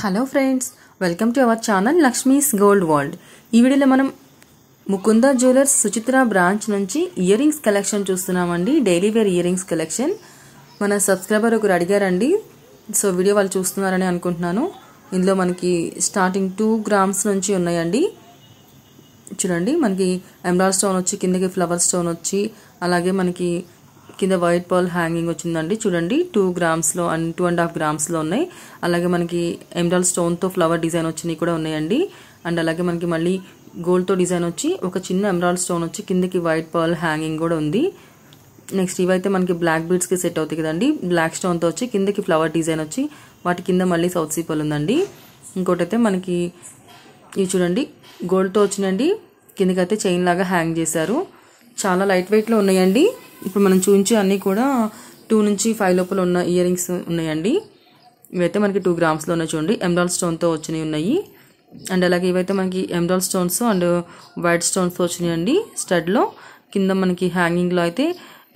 Hello friends, welcome to our channel Lakshmi's gold world. ఈ వీడియోలో మనం ముకుంద జ్యువెలర్స్ సుచిత్ర బ్రాంచ్ నుంచి ఇయర్ రింగ్స్ కలెక్షన్ చూస్తున్నామండి. Daily wear ear rings collection. మన సబ్స్క్రైబర్ ఒకరు అడిగారండి, సో వీడియో వాళ్ళు చూస్తున్నారని అనుకుంటున్నాను. ఇందులో మనకి స్టార్టింగ్ 2 grams నుంచి ఉన్నాయండి. చూడండి, మనకి ఎమరాల్డ్ స్టోన్ వచ్చి కిందకి ఫ్లవర్ స్టోన్ వచ్చి అలాగే మనకి కింద వైట్ పర్ల్ హ్యాంగింగ్ వచ్చిందండి. చూడండి, 2 grams అండ్ 2.5 grams ఉన్నాయి. అలాగే మనకి ఎమరాల్డ్ స్టోన్తో ఫ్లవర్ డిజైన్ వచ్చినవి కూడా ఉన్నాయండి. అండ్ అలాగే మనకి మళ్ళీ గోల్డ్తో డిజైన్ వచ్చి ఒక చిన్న ఎమరాల్డ్ స్టోన్ వచ్చి కిందకి వైట్ పర్ల్ హ్యాంగింగ్ కూడా ఉంది. నెక్స్ట్ ఇవైతే మనకి బ్లాక్ బీడ్స్కి సెట్ అవుతాయి కదండి. బ్లాక్ స్టోన్తో వచ్చి కిందకి ఫ్లవర్ డిజైన్ వచ్చి వాటి కింద మళ్ళీ సౌత్ సీ పర్ల్ ఉందండి. ఇంకోటైతే మనకి ఇవి చూడండి, గోల్డ్తో వచ్చినాయండి. కిందకైతే చైన్ లాగా హ్యాంగ్ చేశారు. చాలా లైట్ వెయిట్లో ఉన్నాయండి. ఇప్పుడు మనం చూపించే అన్నీ కూడా 2 నుంచి 5 లోపల ఉన్న ఇయర్ రింగ్స్ ఉన్నాయండి. ఇవైతే మనకి 2 grams ఉన్నాయి. చూడండి, ఎమరాల్డ్ స్టోన్తో వచ్చినవి ఉన్నాయి. అండ్ అలాగే ఇవైతే మనకి ఎమరాల్డ్ స్టోన్స్ అండ్ వైట్ స్టోన్స్తో వచ్చినాయండి. స్టడ్లో కింద మనకి హ్యాంగింగ్లో అయితే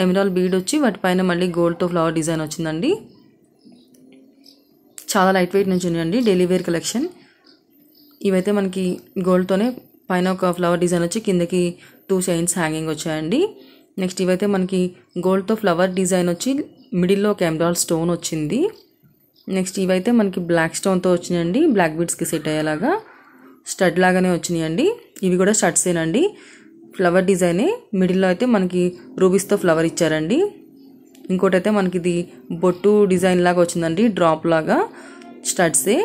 ఎమరాల్డ్ బీడ్ వచ్చి వాటిపైన మళ్ళీ గోల్డ్తో ఫ్లవర్ డిజైన్ వచ్చిందండి. చాలా లైట్ వెయిట్ నుంచి ఉన్నాయండి. Daily wear collection. ఇవైతే మనకి గోల్డ్తోనే పైన ఒక ఫ్లవర్ డిజైన్ వచ్చి కిందకి 2 చైన్స్ హ్యాంగింగ్ వచ్చాయండి. నెక్స్ట్ ఇవైతే మనకి గోల్డ్తో ఫ్లవర్ డిజైన్ వచ్చి మిడిల్లో ఒక ఎమరాల్డ్ స్టోన్ వచ్చింది. నెక్స్ట్ ఇవైతే మనకి బ్లాక్ స్టోన్తో వచ్చినాయండి. బ్లాక్ బీడ్స్కి సెట్ అయ్యేలాగా స్టడ్ లాగానే వచ్చినాయండి. ఇవి కూడా స్టడ్సేనండి. ఫ్లవర్ డిజైనే. మిడిల్లో అయితే మనకి రూబీస్తో ఫ్లవర్ ఇచ్చారండి. ఇంకోటైతే మనకి ఇది బొట్టు డిజైన్ లాగా వచ్చిందండి. డ్రాప్ లాగా స్టడ్సే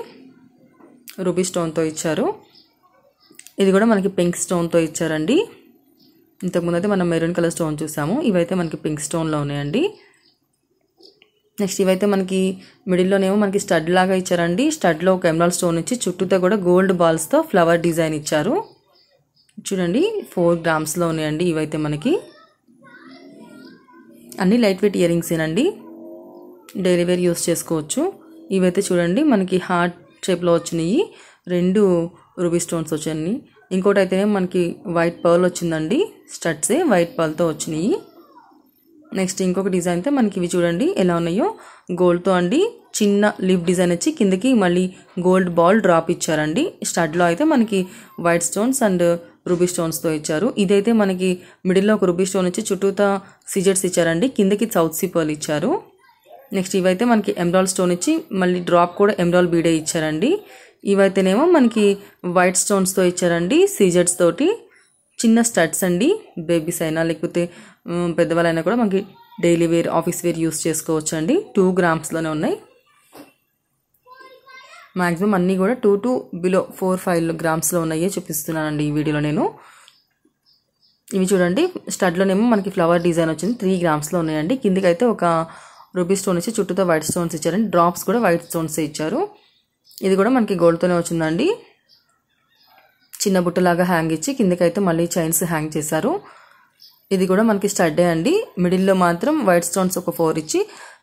రూబీ స్టోన్తో ఇచ్చారు. ఇది కూడా మనకి పింక్ స్టోన్తో ఇచ్చారండి. ఇంతకుముందు అయితే మనం మెరూన్ కలర్ స్టోన్ చూసాము. ఇవైతే మనకి పింక్ స్టోన్లో ఉన్నాయండి. నెక్స్ట్ ఇవైతే మనకి మిడిల్లోనేమో మనకి స్టడ్ లాగా ఇచ్చారండి. స్టడ్లో ఒక ఎమరాల్డ్ స్టోన్ ఇచ్చి చుట్టూతో కూడా గోల్డ్ బాల్స్తో ఫ్లవర్ డిజైన్ ఇచ్చారు. చూడండి, 4 grams ఉన్నాయండి. ఇవైతే మనకి అన్ని లైట్ వెయిట్ ఇయర్ రింగ్సేనండి. డైలీ వేర్ యూస్ చేసుకోవచ్చు. ఇవైతే చూడండి, మనకి హార్ట్ షేప్లో వచ్చినాయి. 2 రూబీ స్టోన్స్ వచ్చాయి. ఇంకోటి అయితేనే మనకి వైట్ పర్ల్ వచ్చిందండి. స్టడ్సే వైట్ పర్ల్తో వచ్చినాయి. నెక్స్ట్ ఇంకొక డిజైన్ అయితే మనకి ఇవి చూడండి ఎలా ఉన్నాయో. గోల్డ్తో అండి చిన్న లీఫ్ డిజైన్ వచ్చి కిందకి మళ్ళీ గోల్డ్ బాల్ డ్రాప్ ఇచ్చారండి. స్టడ్లో అయితే మనకి వైట్ స్టోన్స్ అండ్ రూబీ స్టోన్స్తో ఇచ్చారు. ఇదైతే మనకి మిడిల్లో ఒక రూబీ స్టోన్ వచ్చి చుట్టూతా సిజెట్స్ ఇచ్చారండి. కిందకి సౌత్ సీ పర్ల్ ఇచ్చారు. నెక్స్ట్ ఇవైతే మనకి ఎమరాల్డ్ స్టోన్ ఇచ్చి మళ్ళీ డ్రాప్ కూడా ఎమరాల్డ్ బీడే ఇచ్చారండి. ఇవైతేనేమో మనకి వైట్ స్టోన్స్తో ఇచ్చారండి. సీజెట్స్ తోటి చిన్న స్టడ్స్ అండి. బేబీస్ అయినా లేకపోతే పెద్దవాళ్ళైనా కూడా మనకి daily wear office wear use చేసుకోవచ్చు అండి. 2 grams ఉన్నాయి. మ్యాక్సిమం అన్నీ కూడా 2 to below 4-5 grams ఉన్నాయే చూపిస్తున్నానండి ఈ వీడియోలో నేను. ఇవి చూడండి, స్టడ్లోనేమో మనకి ఫ్లవర్ డిజైన్ వచ్చింది. 3 grams ఉన్నాయండి. కిందకైతే ఒక రూబీ స్టోన్ ఇచ్చి చుట్టూతో వైట్ స్టోన్స్ ఇచ్చారండి. డ్రాప్స్ కూడా వైట్ స్టోన్స్ ఇచ్చారు. ఇది కూడా మనకి గోల్డ్తోనే వచ్చిందండి. చిన్న బుట్టలాగా హ్యాంగ్ ఇచ్చి కిందకైతే మళ్ళీ చైన్స్ హ్యాంగ్ చేశారు. ఇది కూడా మనకి స్టడ్డే అండి. మిడిల్లో మాత్రం వైట్ స్టోన్స్ ఒక 4 ఇచ్చి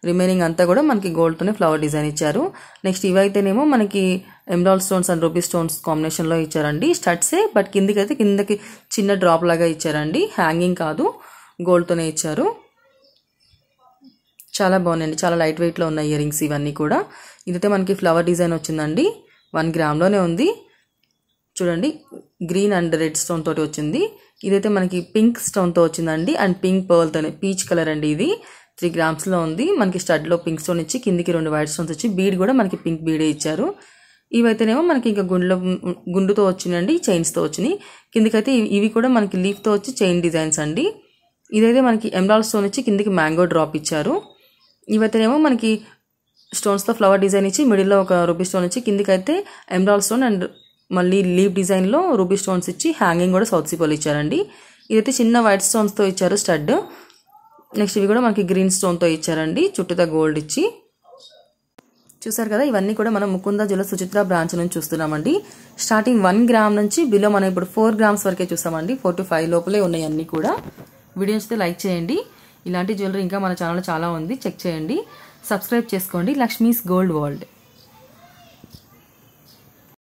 రిమైనింగ్ అంతా కూడా మనకి గోల్డ్తోనే ఫ్లవర్ డిజైన్ ఇచ్చారు. నెక్స్ట్ ఇవైతేనేమో మనకి emerald stones and ruby stones కాంబినేషన్లో ఇచ్చారండి. స్టడ్సే, బట్ కిందకైతే కిందకి చిన్న డ్రాప్ లాగా ఇచ్చారండి. హ్యాంగింగ్ కాదు, గోల్డ్తోనే ఇచ్చారు. చాలా బాగున్నాయండి. చాలా లైట్ వెయిట్లో ఉన్న ఇయర్ రింగ్స్ ఇవన్నీ కూడా. ఇదైతే మనకి ఫ్లవర్ డిజైన్ వచ్చిందండి. 1 gram ఉంది. చూడండి, గ్రీన్ అండ్ రెడ్ స్టోన్ తోటి వచ్చింది. ఇదైతే మనకి పింక్ స్టోన్తో వచ్చిందండి. అండ్ పింక్ పర్ల్తోనే పీచ్ కలర్ అండి. ఇది 3 grams ఉంది. మనకి స్టడ్లో పింక్ స్టోన్ ఇచ్చి కిందికి 2 వైట్ స్టోన్స్ వచ్చి బీడ్ కూడా మనకి పింక్ బీడే ఇచ్చారు. ఇవైతేనేమో మనకి ఇంకా గుండుతో వచ్చినాయండి. చైన్స్తో వచ్చినాయి. కిందికైతే ఇవి కూడా మనకి లీఫ్తో వచ్చి చైన్ డిజైన్స్ అండి. ఇదైతే మనకి ఎమరాల్డ్ స్టోన్ ఇచ్చి కిందికి మ్యాంగో డ్రాప్ ఇచ్చారు. ఇవైతేనేమో మనకి స్టోన్స్తో ఫ్లవర్ డిజైన్ ఇచ్చి మిడిల్లో ఒక రూబీ స్టోన్ ఇచ్చి కిందికైతే ఎమరాల్డ్ స్టోన్ అండ్ మళ్ళీ లీఫ్ డిజైన్లో రూబీ స్టోన్స్ ఇచ్చి హ్యాంగింగ్ కూడా సౌత్ సీ పర్ల్ ఇచ్చారండి. ఇదైతే చిన్న వైట్ స్టోన్స్తో ఇచ్చారు స్టడ్. నెక్స్ట్ ఇవి కూడా మనకి గ్రీన్ స్టోన్తో ఇచ్చారండి. చుట్టూతా గోల్డ్ ఇచ్చి. చూసారు కదా, ఇవన్నీ కూడా మనం ముకుంద జ్యువెలర్స్ సుచిత్ర బ్రాంచ్ నుంచి చూస్తున్నామండి. స్టార్టింగ్ 1 gram నుంచి బిలో మనం ఇప్పుడు 4 grams వరకే చూస్తామండి. 4 to 5 లోపలే ఉన్నాయి అన్నీ కూడా. వీడియో నచ్చితే లైక్ చేయండి. ఇలాంటి జ్యువెలరీ ఇంకా మన ఛానల్లో చాలా ఉంది, చెక్ చేయండి. సబ్స్క్రైబ్ చేసుకోండి. Lakshmi's gold world.